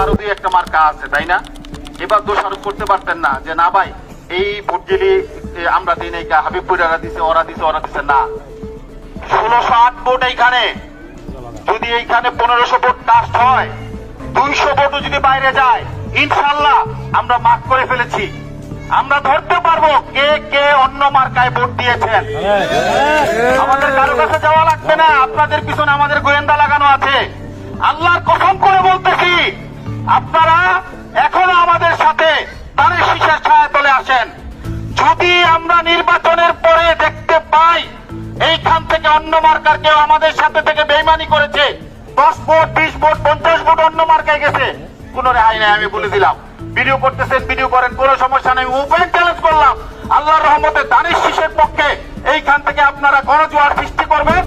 আরো দুই একটা মার্কা আছে, তাই না? এবার দোষারোপ করতে পারতেন না যে না ভাই এই ভোট গেলি আমরা দিই নাই, হাবিবপুরেরা দিছে, ওরা দিছে না। 1608 ভোট এইখানে, যদি এইখানে 1500 ভোট কাস্ট হয়, 200 ভোটও যদি বাইরে যায়, ইনশাল্লাহ আমরা মার্ক করে ফেলেছি। আমরা ধরতে পারবো কে কে অন্য মার্কায় ভোট দিয়েছেন। আমাদের কারো কাছে যাওয়া লাগবে না, আপনাদের পিছনে আমাদের গোয়েন্দা লাগানো আছে। আল্লাহর কসম করে বলতেছি, আপনারা এখনো আমাদের সাথে তারের শীষের ছায়া তলে আসেন। যদি আমরা নির্বাচনের পরে দেখতে পাই এইখান থেকে অন্য মার্কার কেউ আমাদের সাথে থেকে বেইমানি করেছে, 10 ভোট 20 ভোট 50 ভোট অন্য মার্কায় গেছে, কোন রেহাই নাই। আমি বলে দিলাম, ভিডিও করতেছেন ভিডিও করেন, কোনো সমস্যা নেই। ওপেন চ্যালেঞ্জ করলাম, আল্লাহর রহমতে দানিশ শীষের পক্ষে এইখান থেকে আপনারা গণজোয়ার সৃষ্টি করবেন।